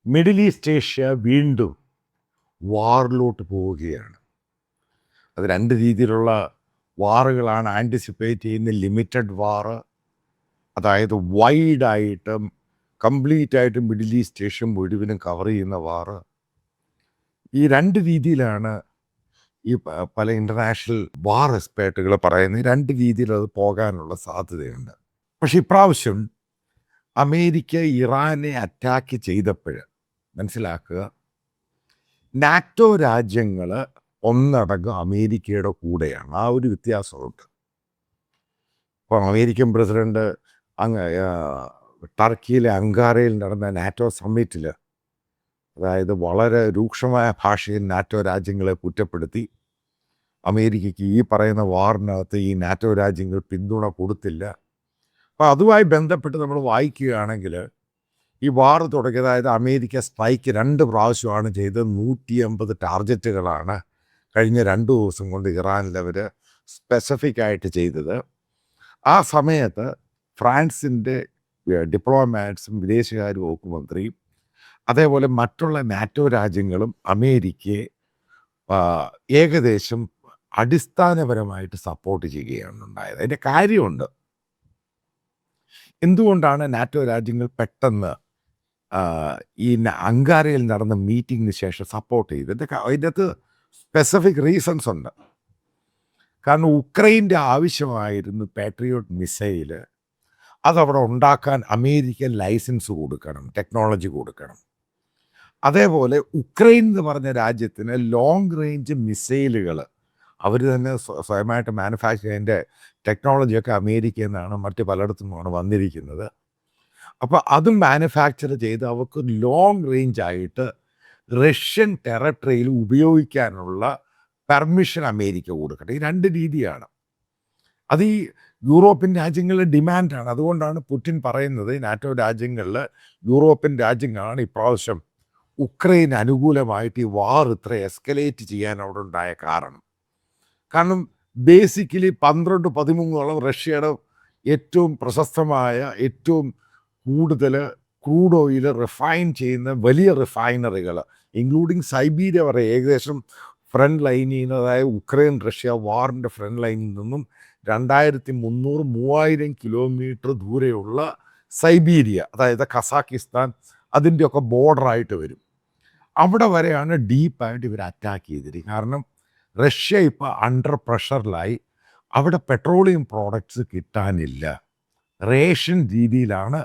Middle east Asia വീണ്ടും വാറിലോട്ട് പോവുകയാണ്. അത് രണ്ട് രീതിയിലുള്ള വാറുകളാണ് ആൻറ്റിസിപ്പേറ്റ് ചെയ്യുന്ന. ലിമിറ്റഡ് വാറ്, അതായത് വൈഡായിട്ട് കംപ്ലീറ്റ് ആയിട്ട് മിഡിൽ ഈസ്റ്റ് ഏഷ്യ മുഴുവനും കവർ ചെയ്യുന്ന വാറ്. ഈ രണ്ട് രീതിയിലാണ് ഈ പല ഇൻ്റർനാഷണൽ വാർ എക്സ്പേർട്ടുകൾ പറയുന്നത്. രണ്ട് രീതിയിൽ അത് പോകാനുള്ള സാധ്യതയുണ്ട്. പക്ഷെ ഇപ്രാവശ്യം അമേരിക്ക ഇറാനെ അറ്റാക്ക് ചെയ്തപ്പോൾ മനസ്സിലാക്കുക, നാറ്റോ രാജ്യങ്ങൾ ഒന്നടങ്കം അമേരിക്കയുടെ കൂടെയാണ്. ആ ഒരു വ്യത്യാസമുണ്ട്. ഇപ്പം അമേരിക്കൻ പ്രസിഡന്റ് ടർക്കിയിലെ അങ്കാറയിൽ നടന്ന നാറ്റോ സമ്മിറ്റിൽ, അതായത് വളരെ രൂക്ഷമായ ഭാഷയിൽ നാറ്റോ രാജ്യങ്ങളെ കുറ്റപ്പെടുത്തി. അമേരിക്കയ്ക്ക് ഈ പറയുന്ന വാറിനകത്ത് ഈ നാറ്റോ രാജ്യങ്ങൾ പിന്തുണ കൊടുത്തില്ല. അപ്പോൾ അതുമായി ബന്ധപ്പെട്ട് നമ്മൾ വായിക്കുകയാണെങ്കിൽ, ഈ വാർ തുടങ്ങി, അതായത് അമേരിക്ക സ്ട്രൈക്ക് 2 പ്രാവശ്യമാണ് ചെയ്തത്. 150 ടാർഗറ്റുകളാണ് കഴിഞ്ഞ 2 ദിവസം കൊണ്ട് ഇറാനിൽ അവർ സ്പെസിഫിക് ആയിട്ട് ചെയ്തത്. ആ സമയത്ത് ഫ്രാൻസിൻ്റെ ഡിപ്ലോമാറ്റ്സും വിദേശകാര്യ വകുപ്പ് മന്ത്രിയും അതേപോലെ മറ്റുള്ള നാറ്റോ രാജ്യങ്ങളും അമേരിക്കയെ ഏകദേശം അടിസ്ഥാനപരമായിട്ട് സപ്പോർട്ട് ചെയ്യുകയാണ് ഉണ്ടായത്. അതിൻ്റെ കാര്യമുണ്ട്. എന്തുകൊണ്ടാണ് നാറ്റോ രാജ്യങ്ങൾ പെട്ടെന്ന് ഈ അങ്കാരയിൽ നടന്ന മീറ്റിങ്ങിന് ശേഷം സപ്പോർട്ട് ചെയ്തത്? അതിനകത്ത് സ്പെസിഫിക് റീസൺസ് ഉണ്ട്. കാരണം ഉക്രൈൻ്റെ ആവശ്യമായിരുന്നു പാട്രിയോട്ട് മിസൈൽ. അതവിടെ ഉണ്ടാക്കാൻ അമേരിക്കൻ ലൈസൻസ് കൊടുക്കണം, ടെക്നോളജി കൊടുക്കണം. അതേപോലെ ഉക്രൈൻ എന്ന് പറഞ്ഞ രാജ്യത്തിന് ലോങ് റേഞ്ച് മിസൈലുകൾ അവർ തന്നെ സ്വയമായിട്ട് മാനുഫാക്ചർ ചെയ്യുന്നതിൻ്റെ ടെക്നോളജിയൊക്കെ അമേരിക്കയിൽ നിന്നാണ്, മറ്റ് പലയിടത്തു നിന്നുമാണ് വന്നിരിക്കുന്നത്. അപ്പോൾ അതും മാനുഫാക്ചർ ചെയ്ത് അവർക്ക് ലോങ് റേഞ്ച് ആയിട്ട് റഷ്യൻ ടെറിട്ടറിയിൽ ഉപയോഗിക്കാനുള്ള പെർമിഷൻ അമേരിക്ക കൊടുക്കട്ടെ. ഈ രണ്ട് രീതിയാണ്. അത് ഈ യൂറോപ്യൻ രാജ്യങ്ങളുടെ ഡിമാൻഡാണ്. അതുകൊണ്ടാണ് പുടിൻ പറയുന്നത് നാറ്റോ രാജ്യങ്ങളിൽ യൂറോപ്യൻ രാജ്യങ്ങളാണ് ഇപ്രാവശ്യം ഉക്രൈന് അനുകൂലമായിട്ട് ഈ വാർ ഇത്ര എസ്കലേറ്റ് ചെയ്യാൻ അവിടെ ഉണ്ടായ കാരണം. കാരണം ബേസിക്കലി 12-13 റഷ്യയുടെ ഏറ്റവും പ്രശസ്തമായ, ഏറ്റവും കൂടുതൽ ക്രൂഡ് ഓയിൽ റിഫൈൻ ചെയ്യുന്ന വലിയ റിഫൈനറികൾ, ഇൻക്ലൂഡിങ് സൈബീരിയ വരെ, ഏകദേശം ഫ്രണ്ട് ലൈനിൽ നിന്ന്, അതായത് ഉക്രൈൻ റഷ്യ വാറിൻ്റെ ഫ്രണ്ട് ലൈനിൽ നിന്നും 2300-3000 കിലോമീറ്റർ ദൂരെയുള്ള സൈബീരിയ, അതായത് കസാക്കിസ്ഥാൻ, അതിൻ്റെയൊക്കെ ബോർഡറായിട്ട് വരും. അവിടെ വരെയാണ് ഡീപ്പായിട്ട് ഇവർ അറ്റാക്ക് ചെയ്തിരിക്കുന്നത്. കാരണം റഷ്യ ഇപ്പോൾ അണ്ടർ പ്രഷറിലായി. അവിടെ പെട്രോളിയം പ്രോഡക്ട്സ് കിട്ടാനില്ല. റേഷൻ രീതിയിലാണ്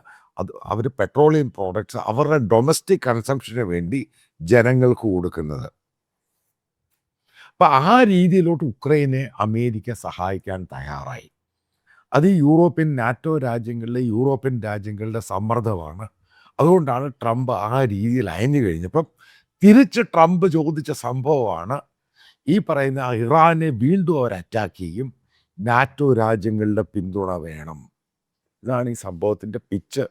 അവർ പെട്രോളിയം പ്രോഡക്ട്സ് അവരുടെ ഡൊമസ്റ്റിക് കൺസംഷന് വേണ്ടി ജനങ്ങൾക്ക് കൊടുക്കുന്നത്. അപ്പം ആ രീതിയിലോട്ട് ഉക്രൈനെ അമേരിക്ക സഹായിക്കാൻ തയ്യാറായി. അത് യൂറോപ്യൻ നാറ്റോ യൂറോപ്യൻ രാജ്യങ്ങളുടെ സമ്മർദ്ദമാണ്. അതുകൊണ്ടാണ് ട്രംപ് ആ രീതിയിൽ അയഞ്ഞു കഴിഞ്ഞപ്പം തിരിച്ച് ട്രംപ് ചോദിച്ച സംഭവമാണ് ഈ പറയുന്ന ഇറാനെ വീണ്ടും അവർ അറ്റാക്ക് ചെയ്യും, നാറ്റോ രാജ്യങ്ങളുടെ പിന്തുണ വേണം. ഇതാണ് ഈ സംഭവത്തിൻ്റെ പിച്ച്.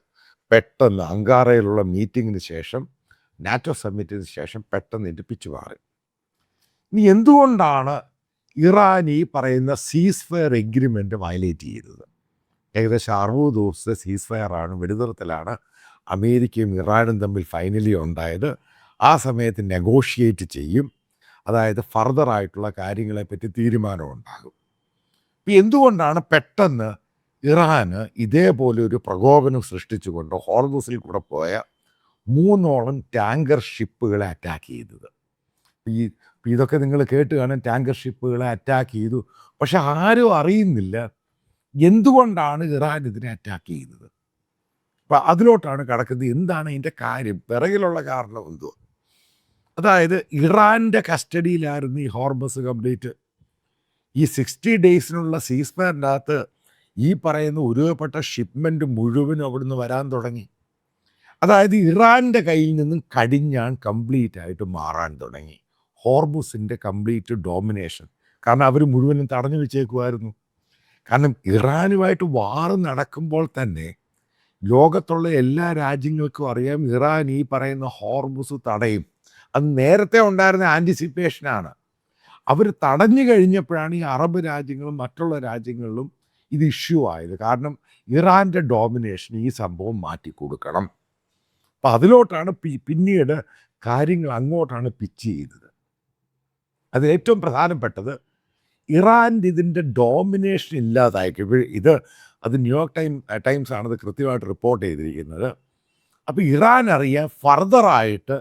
പെട്ടെന്ന് അങ്കാറയിലുള്ള മീറ്റിങ്ങിന് ശേഷം, നാറ്റോ സമ്മിറ്റിന് ശേഷം പെട്ടെന്ന് ഇതിൻ്റെ പിച്ച് മാറി. ഇനി എന്തുകൊണ്ടാണ് ഇറാൻ ഈ പറയുന്ന സീസ് ഫയർ എഗ്രിമെൻ്റ് വയലേറ്റ് ചെയ്തത്? ഏകദേശം 60 ദിവസത്തെ സീസ് ഫയറാണ്, വെടിനിർത്തലാണ് അമേരിക്കയും ഇറാനും തമ്മിൽ ഫൈനലി ഉണ്ടായത്. ആ സമയത്ത് നെഗോഷിയേറ്റ് ചെയ്യും, അതായത് ഫർദറായിട്ടുള്ള കാര്യങ്ങളെപ്പറ്റി തീരുമാനമുണ്ടാകും. ഇപ്പം എന്തുകൊണ്ടാണ് പെട്ടെന്ന് ഇറാന് ഇതേപോലെ ഒരു പ്രകോപനം സൃഷ്ടിച്ചുകൊണ്ട് ഹോർമുസിൽ കൂടെ പോയ 3 ടാങ്കർ ഷിപ്പുകളെ അറ്റാക്ക് ചെയ്തത്? ഇതൊക്കെ നിങ്ങൾ കേട്ട് കാണാൻ, ടാങ്കർ ഷിപ്പുകളെ അറ്റാക്ക് ചെയ്തു. പക്ഷെ ആരും അറിയുന്നില്ല എന്തുകൊണ്ടാണ് ഇറാൻ ഇതിനെ അറ്റാക്ക് ചെയ്തത്. അപ്പം അതിലോട്ടാണ് കിടക്കുന്നത്. എന്താണ് ഇതിൻ്റെ കാര്യം, പിറകിലുള്ള കാരണം എന്തോ? അതായത് ഇറാൻ്റെ കസ്റ്റഡിയിലായിരുന്നു ഈ ഹോർമസ് കംപ്ലീറ്റ്. ഈ 60 ഡേയ്സിനുള്ള സീസ് ഫയറിൻ്റെ അകത്ത് ഈ പറയുന്ന ഒരുപ്പെട്ട ഷിപ്മെൻറ്റ് മുഴുവനും അവിടുന്ന് വരാൻ തുടങ്ങി. അതായത് ഇറാൻ്റെ കയ്യിൽ നിന്നും കടിഞ്ഞാൺ കംപ്ലീറ്റ് ആയിട്ട് മാറാൻ തുടങ്ങി. ഹോർമുസിൻ്റെ കംപ്ലീറ്റ് ഡോമിനേഷൻ. കാരണം അവർ മുഴുവനും തടഞ്ഞു വെച്ചേക്കുമായിരുന്നു. കാരണം ഇറാനുമായിട്ട് വാർ നടക്കുമ്പോൾ തന്നെ ലോകത്തുള്ള എല്ലാ രാജ്യങ്ങൾക്കും അറിയാം ഇറാൻ ഈ പറയുന്ന ഹോർമുസ് തടയും. അത് നേരത്തെ ഉണ്ടായിരുന്ന ആൻറ്റിസിപ്പേഷനാണ്. അവർ തടഞ്ഞു കഴിഞ്ഞപ്പോഴാണ് ഈ അറബ് രാജ്യങ്ങളും മറ്റുള്ള രാജ്യങ്ങളിലും ഇത് ഇഷ്യൂ ആയത്. കാരണം ഇറാൻ്റെ ഡോമിനേഷൻ ഈ സംഭവം മാറ്റിക്കൊടുക്കണം. അപ്പം അതിലോട്ടാണ് പിന്നീട് കാര്യങ്ങൾ അങ്ങോട്ടാണ് പിച്ച് ചെയ്തത്. അത് ഏറ്റവും പ്രധാനപ്പെട്ടത് ഇറാൻ്റെ ഇതിൻ്റെ ഡോമിനേഷൻ ഇല്ലാതായിരിക്കും. അത് ന്യൂയോർക്ക് ടൈംസ് ആണത് കൃത്യമായിട്ട് റിപ്പോർട്ട് ചെയ്തിരിക്കുന്നത്. അപ്പോൾ ഇറാൻ അറിയാൻ ഫർദറായിട്ട്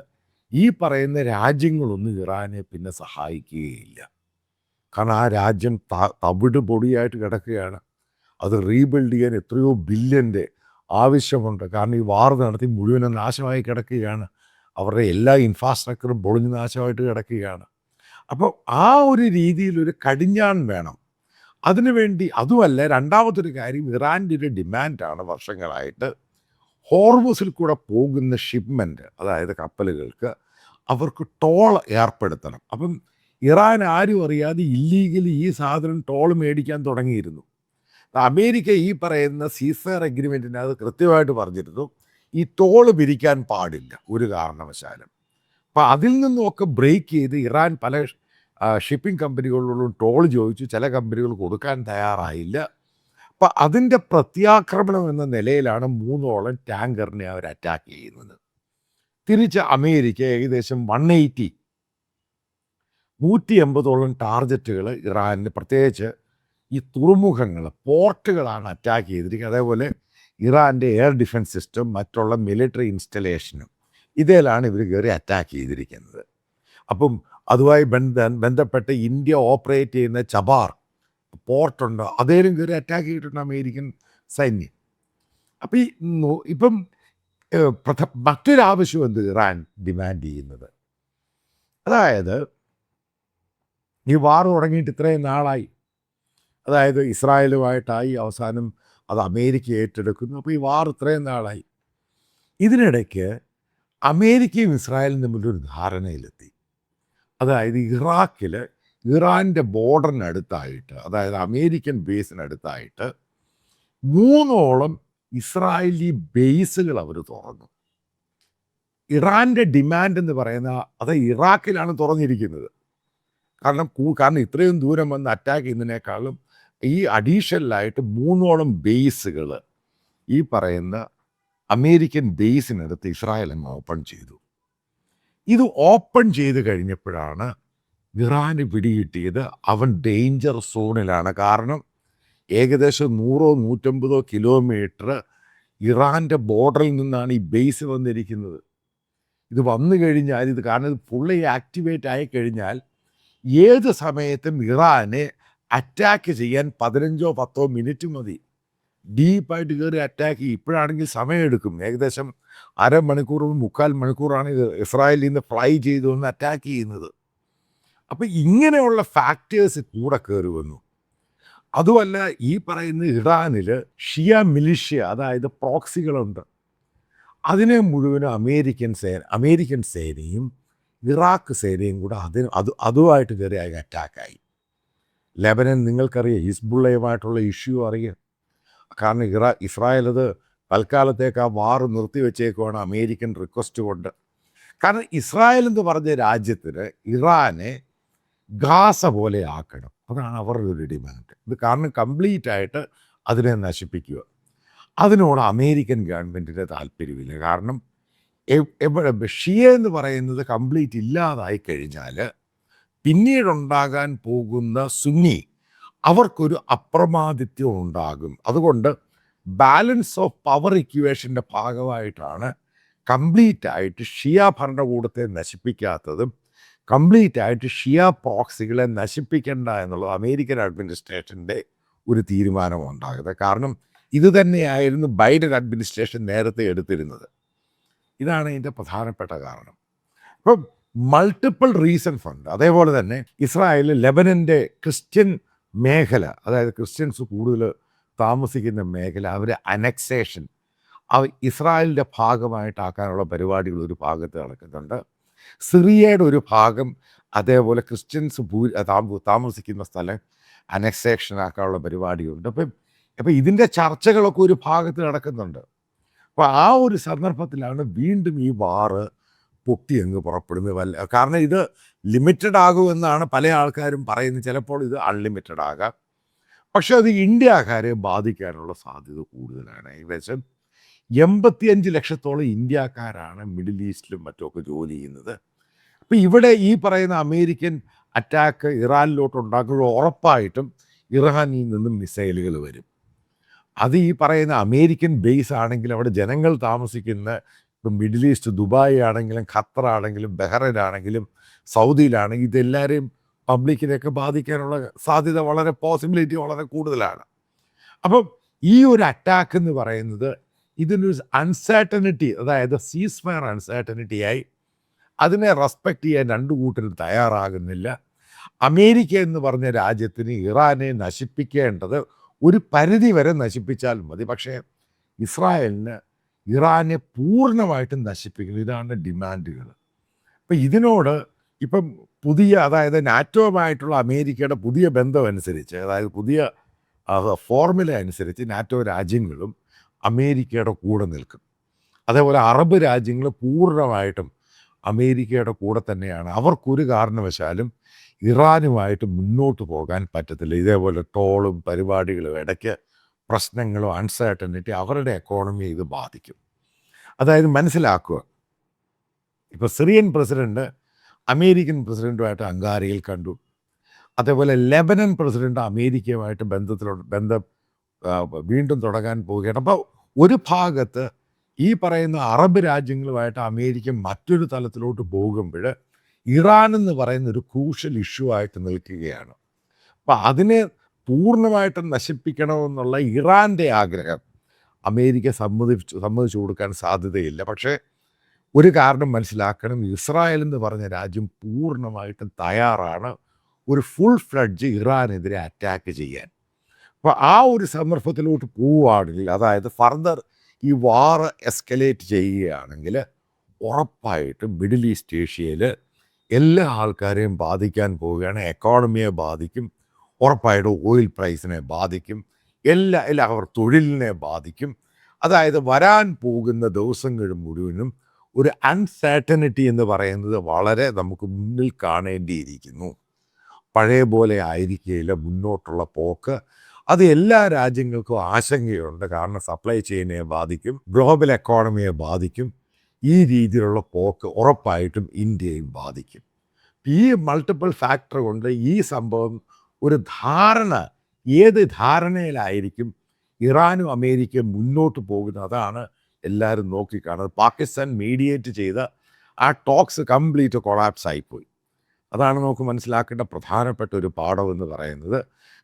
ഈ പറയുന്ന രാജ്യങ്ങളൊന്നും ഇറാനെ പിന്നെ സഹായിക്കുകയില്ല. കാരണം ആ രാജ്യം തവിട് പൊടിയായിട്ട് കിടക്കുകയാണ്. അത് റീബിൽഡ് ചെയ്യാൻ എത്രയോ ബില്യൻ്റെ ആവശ്യമുണ്ട്. കാരണം ഈ വാർ നടത്തി മുഴുവനും നാശമായി കിടക്കുകയാണ്. അവരുടെ എല്ലാ ഇൻഫ്രാസ്ട്രക്ചറും പൊളിഞ്ഞ് നാശമായിട്ട് കിടക്കുകയാണ്. അപ്പോൾ ആ ഒരു രീതിയിലൊരു കടിഞ്ഞാൺ വേണം. അതിനുവേണ്ടി അതുമല്ല, രണ്ടാമതൊരു കാര്യം ഇറാൻ്റെ ഒരു ഡിമാൻഡാണ് വർഷങ്ങളായിട്ട് ഹോർമുസിൽ കൂടെ പോകുന്ന ഷിപ്മെൻറ്റ്, അതായത് കപ്പലുകൾക്ക് അവർക്ക് ടോൾ ഏർപ്പെടുത്തണം. അപ്പം ഇറാൻ ആരും അറിയാതെ ഇല്ലീഗലി ഈ സാധനം ടോൾ മേടിക്കാൻ തുടങ്ങിയിരുന്നു. അമേരിക്ക ഈ പറയുന്ന സീസർ അഗ്രിമെൻറ്റിന് അത് കൃത്യമായിട്ട് പറഞ്ഞിരുന്നു, ഈ ടോൾ പിരിക്കാൻ പാടില്ല ഒരു കാരണവശാലും. അപ്പോൾ അതിൽ നിന്നുമൊക്കെ ബ്രേക്ക് ചെയ്ത് ഇറാൻ പല ഷിപ്പിംഗ് കമ്പനികളോടും ടോൾ ചോദിച്ചു. ചില കമ്പനികൾ കൊടുക്കാൻ തയ്യാറായില്ല. അപ്പം അതിൻ്റെ പ്രത്യാക്രമണം എന്ന നിലയിലാണ് 3ഓളം ടാങ്കറിനെ അവർ അറ്റാക്ക് ചെയ്യുന്നത്. തിരിച്ച് അമേരിക്ക ഏകദേശം 180 ടാർജറ്റുകൾ ഇറാനിന്, പ്രത്യേകിച്ച് ഈ തുറമുഖങ്ങൾ, പോർട്ടുകളാണ് അറ്റാക്ക് ചെയ്തിരിക്കുന്നത്. അതേപോലെ ഇറാൻ്റെ എയർ ഡിഫൻസ് സിസ്റ്റം, മറ്റുള്ള മിലിറ്ററി ഇൻസ്റ്റലേഷനും ഇതിലാണ് ഇവർ കയറി അറ്റാക്ക് ചെയ്തിരിക്കുന്നത്. അപ്പം അതുമായി ബന്ധപ്പെട്ട് ഇന്ത്യ ഓപ്പറേറ്റ് ചെയ്യുന്ന ചബാർ പോർട്ടുണ്ട്, അതേലും കയറി അറ്റാക്ക് ചെയ്തിട്ടുണ്ട് അമേരിക്കൻ സൈന്യം. അപ്പം ഇപ്പം മറ്റൊരാവശ്യം എന്ത് ഇറാൻ ഡിമാൻഡ് ചെയ്യുന്നത്, അതായത് ഈ വാർ തുടങ്ങിയിട്ട് ഇത്രയും നാളായി, അതായത് ഇസ്രായേലുമായിട്ടായി, അവസാനം അത് അമേരിക്ക ഏറ്റെടുക്കുന്നു. അപ്പോൾ ഈ വാർ ഇത്രയും നാളായി. ഇതിനിടയ്ക്ക് അമേരിക്കയും ഇസ്രായേലും തമ്മിലൊരു ധാരണയിലെത്തി. അതായത് ഇറാഖിൽ ഇറാൻ്റെ ബോർഡറിനടുത്തായിട്ട്, അതായത് അമേരിക്കൻ ബേസിനടുത്തായിട്ട് 3ഓളം ഇസ്രായേലി ബേസുകൾ അവർ തുറന്നു. ഇറാൻ്റെ ഡിമാൻഡ് എന്ന് പറയുന്ന അത് ഇറാഖിലാണ് തുറന്നിരിക്കുന്നത്. കാരണം ഇത്രയും ദൂരം വന്ന് അറ്റാക്ക് ചെയ്യുന്നതിനേക്കാളും ഈ അഡീഷണലായിട്ട് 3ഓളം ബേസുകൾ ഈ പറയുന്ന അമേരിക്കൻ ബേസിനടുത്ത് ഇസ്രായേൽ അങ്ങ് ഓപ്പൺ ചെയ്തു. ഇത് ഓപ്പൺ ചെയ്ത് കഴിഞ്ഞപ്പോഴാണ് ഇറാന് പിടികിട്ടിയത് അവൻ ഡേഞ്ചർ സോണിലാണ്. കാരണം ഏകദേശം 100-150 കിലോമീറ്റർ ഇറാൻ്റെ ബോർഡറിൽ നിന്നാണ് ഈ ബേസ് വന്നിരിക്കുന്നത്. ഇത് വന്നു കഴിഞ്ഞാൽ കാരണം ഇത് ഫുള്ളി ആക്ടിവേറ്റ് ആയി കഴിഞ്ഞാൽ ഏത് സമയത്തും ഇറാനെ അറ്റാക്ക് ചെയ്യാൻ 15-10 മിനിറ്റ് മതി. ഡീപ്പായിട്ട് കയറി അറ്റാക്ക് ചെയ്യും. ഇപ്പോഴാണെങ്കിൽ സമയമെടുക്കും, ഏകദേശം അരമണിക്കൂറും 3/4 മണിക്കൂറാണ് ഇത് ഇസ്രായേലിൽ നിന്ന് ഫ്ലൈ ചെയ്തു വന്ന് അറ്റാക്ക് ചെയ്യുന്നത്. അപ്പം ഇങ്ങനെയുള്ള ഫാക്ടേഴ്സ് കൂടെ കയറി വന്നു. അതുമല്ല, ഈ പറയുന്ന ഇറാനിൽ ഷിയ മിലിഷ്യ, അതായത് പ്രോക്സികളുണ്ട്. അതിനെ മുഴുവനും അമേരിക്കൻ സേനയും ഇറാഖ് സേനയും കൂടെ അതുമായിട്ട് കയറി അറ്റാക്കായി. ലെബനൻ നിങ്ങൾക്കറിയാം, ഹിസ്ബുള്ളയുമായിട്ടുള്ള ഇഷ്യൂ അറിയാം. കാരണം ഇസ്രായേൽ അത് തൽക്കാലത്തേക്ക് ആ വാർ നിർത്തിവെച്ചേക്കുവാണ് അമേരിക്കൻ റിക്വസ്റ്റ് കൊണ്ട്. കാരണം ഇസ്രായേൽ എന്ന് പറഞ്ഞ രാജ്യത്തിന് ഇറാനെ ഗാസ പോലെ ആക്കണം, അതാണ് അവരുടെ ഒരു ഡിമാൻഡ്. ഇത് കാരണം കംപ്ലീറ്റ് ആയിട്ട് അതിനെ നശിപ്പിക്കുക. അതിനോട് അമേരിക്കൻ ഗവൺമെൻറ്റിൻ്റെ താല്പര്യമില്ല. കാരണം ഷിയ എന്ന് പറയുന്നത് കംപ്ലീറ്റ് ഇല്ലാതായി കഴിഞ്ഞാൽ പിന്നീടുണ്ടാകാൻ പോകുന്ന സുന്നി അവർക്കൊരു അപ്രമാദിത്യം ഉണ്ടാകും. അതുകൊണ്ട് ബാലൻസ് ഓഫ് പവർ ഇക്വേഷൻ്റെ ഭാഗമായിട്ടാണ് കംപ്ലീറ്റ് ആയിട്ട് ഷിയ ഭരണകൂടത്തെ നശിപ്പിക്കാത്തതും കംപ്ലീറ്റ് ആയിട്ട് ഷിയ പ്രോക്സികളെ നശിപ്പിക്കേണ്ട എന്നുള്ളത് അമേരിക്കൻ അഡ്മിനിസ്ട്രേഷൻ്റെ ഒരു തീരുമാനമുണ്ടാകുന്നത്. കാരണം ഇത് തന്നെയായിരുന്നു ബൈഡൻ അഡ്മിനിസ്ട്രേഷൻ നേരത്തെ എടുത്തിരുന്നത്. ഇതാണ് ഇതിൻ്റെ പ്രധാനപ്പെട്ട കാരണം. അപ്പം മൾട്ടിപ്പിൾ റീസൺസ് ഉണ്ട്. അതേപോലെ തന്നെ ഇസ്രായേൽ ലെബനൻ്റെ ക്രിസ്ത്യൻ മേഖല, അതായത് ക്രിസ്ത്യൻസ് കൂടുതൽ താമസിക്കുന്ന മേഖല, അവരെ അനക്സേഷൻ ഇസ്രായേലിൻ്റെ ഭാഗമായിട്ടാക്കാനുള്ള പരിപാടികൾ ഒരു ഭാഗത്ത് നടക്കുന്നുണ്ട്. സിറിയയുടെ ഒരു ഭാഗം അതേപോലെ ക്രിസ്ത്യൻസ് താമസിക്കുന്ന സ്ഥലം അനക്സേഷനാക്കാനുള്ള പരിപാടിയുണ്ട്. അപ്പം ഇതിൻ്റെ ചർച്ചകളൊക്കെ ഒരു ഭാഗത്ത് നടക്കുന്നുണ്ട്. അപ്പോൾ ആ ഒരു സന്ദർഭത്തിലാണ് വീണ്ടും ഈ വാറ് പൊട്ടി അങ്ങ് പുറപ്പെടുന്നത്. കാരണം ഇത് ലിമിറ്റഡ് ആകുമെന്നാണ് പല ആൾക്കാരും പറയുന്നത്. ചിലപ്പോൾ ഇത് അൺലിമിറ്റഡ് ആകാം. പക്ഷെ അത് ഇന്ത്യക്കാരെ ബാധിക്കാനുള്ള സാധ്യത കൂടുതലാണ്. ഏകദേശം 85 ലക്ഷത്തോളം ഇന്ത്യക്കാരാണ് മിഡിൽ ഈസ്റ്റിലും മറ്റുമൊക്കെ ജോലി ചെയ്യുന്നത്. അപ്പോൾ ഇവിടെ ഈ പറയുന്ന അമേരിക്കൻ അറ്റാക്ക് ഇറാനിലോട്ട് ഉണ്ടാക്കുമ്പോൾ ഉറപ്പായിട്ടും ഇറാനിൽ നിന്നും മിസൈലുകൾ വരും. അത് ഈ പറയുന്ന അമേരിക്കൻ ബേസ് ആണെങ്കിലും അവിടെ ജനങ്ങൾ താമസിക്കുന്ന ഇപ്പം മിഡിൽ ഈസ്റ്റ് ദുബായ് ആണെങ്കിലും ഖത്തർ ആണെങ്കിലും ബഹ്റൈൻ ആണെങ്കിലും സൗദിയിലാണെങ്കിലും ഇതെല്ലാവരെയും പബ്ലിക്കിനെയൊക്കെ ബാധിക്കാനുള്ള സാധ്യത വളരെ പോസിബിലിറ്റി വളരെ കൂടുതലാണ്. അപ്പം ഈ ഒരു അറ്റാക്ക് എന്ന് പറയുന്നത് ഇതിനൊരു അൺസർട്ടനിറ്റി, അതായത് സീസ് ഫയർ അൺസർട്ടനിറ്റിയായി അതിനെ റെസ്പെക്റ്റ് ചെയ്യാൻ രണ്ടു കൂട്ടരും തയ്യാറാകുന്നില്ല. അമേരിക്ക എന്ന് പറഞ്ഞ രാജ്യത്തിന് ഇറാനെ നശിപ്പിക്കേണ്ടത് ഒരു പരിധി വരെ നശിപ്പിച്ചാൽ മതി, പക്ഷേ ഇസ്രായേലിന് ഇറാനെ പൂർണ്ണമായിട്ടും നശിപ്പിക്കണം. ഇതാണ് ഡിമാൻഡുകൾ. അപ്പം ഇതിനോട് ഇപ്പം പുതിയ, അതായത് നാറ്റോയുമായിട്ടുള്ള അമേരിക്കയുടെ പുതിയ ബന്ധം അനുസരിച്ച്, അതായത് പുതിയ ഫോർമുല അനുസരിച്ച് നാറ്റോ രാജ്യങ്ങളും അമേരിക്കയുടെ കൂടെ നിൽക്കും. അതേപോലെ അറബ് രാജ്യങ്ങൾ പൂർണ്ണമായിട്ടും അമേരിക്കയുടെ കൂടെ തന്നെയാണ്. അവർക്കൊരു കാരണവശാലും ഇറാനുമായിട്ട് മുന്നോട്ട് പോകാൻ പറ്റത്തില്ല. ഇതേപോലെ ടോളും പരിപാടികളും ഇടയ്ക്ക് പ്രശ്നങ്ങളും അൺസർട്ടനിറ്റി അവരുടെ എക്കോണമിയെ ഇത് ബാധിക്കും. അതായത് മനസ്സിലാക്കുക, ഇപ്പോൾ സിറിയൻ പ്രസിഡന്റ് അമേരിക്കൻ പ്രസിഡന്റുമായിട്ട് അങ്കാരയിൽ കണ്ടു. അതേപോലെ ലെബനൻ പ്രസിഡന്റ് അമേരിക്കയുമായിട്ട് ബന്ധം വീണ്ടും തുടങ്ങാൻ പോവുകയാണ്. അപ്പോൾ ഒരു ഭാഗത്ത് ഈ പറയുന്ന അറബ് രാജ്യങ്ങളുമായിട്ട് അമേരിക്ക മറ്റൊരു തലത്തിലോട്ട് പോകുമ്പോൾ ഇറാൻ എന്ന് പറയുന്ന ഒരു ക്രൂഷ്യൽ ഇഷ്യൂ ആയിട്ട് നിൽക്കുകയാണ്. അപ്പം അതിനെ പൂർണ്ണമായിട്ടും നശിപ്പിക്കണമെന്നുള്ള ഇറാൻ്റെ ആഗ്രഹം അമേരിക്ക സമ്മതിച്ചു കൊടുക്കാൻ സാധ്യതയില്ല. പക്ഷേ ഒരു കാരണം മനസ്സിലാക്കണം, ഇസ്രായേൽ എന്ന് പറഞ്ഞ രാജ്യം പൂർണ്ണമായിട്ടും തയ്യാറാണ് ഒരു ഫുൾ ഫ്ലഡ്ജ് ഇറാനെതിരെ അറ്റാക്ക് ചെയ്യാൻ. അപ്പോൾ ആ ഒരു സന്ദർഭത്തിലോട്ട് പോവുകയാണെങ്കിൽ, അതായത് ഫർദർ ഈ വാർ എസ്കലേറ്റ് ചെയ്യുകയാണെങ്കിൽ ഉറപ്പായിട്ടും മിഡിൽ ഈസ്റ്റ് ഏഷ്യയിൽ എല്ലാ ആൾക്കാരെയും ബാധിക്കാൻ പോവുകയാണ്. എക്കോണമിയെ ബാധിക്കും, ഉറപ്പായിട്ടും ഓയിൽ പ്രൈസിനെ ബാധിക്കും, അവർ തൊഴിലിനെ ബാധിക്കും. അതായത് വരാൻ പോകുന്ന ദിവസങ്ങൾ മുഴുവനും ഒരു അൺസർട്ടനിറ്റി എന്ന് പറയുന്നത് വളരെ നമുക്ക് മുന്നിൽ കാണേണ്ടിയിരിക്കുന്നു. പഴയ പോലെ ആയിരിക്കില്ല മുന്നോട്ടുള്ള പോക്ക്. അത് എല്ലാ രാജ്യങ്ങൾക്കും ആശങ്കയുണ്ട്. കാരണം സപ്ലൈ ചെയിനെ ബാധിക്കും, ഗ്ലോബൽ എക്കോണമിയെ ബാധിക്കും. ഈ രീതിയിലുള്ള പോക്ക് ഉറപ്പായിട്ടും ഇന്ത്യയും ബാധിക്കും. ഈ മൾട്ടിപ്പിൾ ഫാക്ടർ കൊണ്ട് ഈ സംഭവം ഒരു ധാരണ, ഏത് ധാരണയിലായിരിക്കും ഇറാനും അമേരിക്കയും മുന്നോട്ട് പോകുന്നത്, അതാണ് എല്ലാവരും നോക്കിക്കാണുന്നത്. പാകിസ്ഥാൻ മീഡിയേറ്റ് ചെയ്ത ആ ടോക്സ് കംപ്ലീറ്റ് കൊളാപ്സ് ആയിപ്പോയി. അതാണ് നമുക്ക് മനസ്സിലാക്കേണ്ട പ്രധാനപ്പെട്ട ഒരു പാഠമെന്ന് പറയുന്നത്.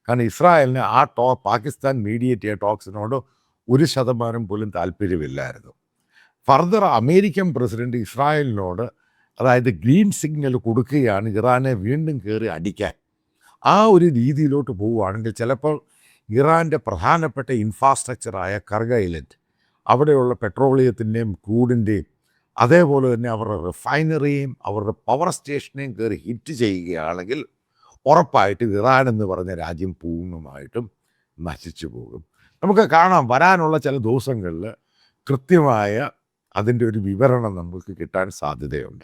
കാരണം ഇസ്രായേലിന് ആ പാകിസ്ഥാൻ മീഡിയേറ്റ് ചെയ്ത ടോക്സിനോട് 1% പോലും താല്പര്യമില്ലായിരുന്നു. ഫർദർ അമേരിക്കൻ പ്രസിഡന്റ് ഇസ്രായേലിനോട്, അതായത് ഗ്രീൻ സിഗ്നൽ കൊടുക്കുകയാണ് ഇറാനെ വീണ്ടും കയറി അടിക്കാൻ. ആ ഒരു രീതിയിലോട്ട് പോവുകയാണെങ്കിൽ ചിലപ്പോൾ ഇറാൻ്റെ പ്രധാനപ്പെട്ട ഇൻഫ്രാസ്ട്രക്ചറായ കർഗ ഐലൻഡ്, അവിടെയുള്ള പെട്രോളിയത്തിൻ്റെയും ക്രൂഡിൻ്റെയും അതേപോലെ തന്നെ അവരുടെ റിഫൈനറിയും അവരുടെ പവർ സ്റ്റേഷനെയും കയറി ഹിറ്റ് ചെയ്യുകയാണെങ്കിൽ ഉറപ്പായിട്ടും ഇറാൻ എന്ന് പറഞ്ഞ രാജ്യം പൂർണ്ണമായിട്ടും നശിച്ചു പോകും. നമുക്ക് കാണാം, വരാനുള്ള ചില ദിവസങ്ങളിൽ കൃത്യമായ അതിൻ്റെ ഒരു വിവരണം നമുക്ക് കിട്ടാൻ സാധ്യതയുണ്ട്.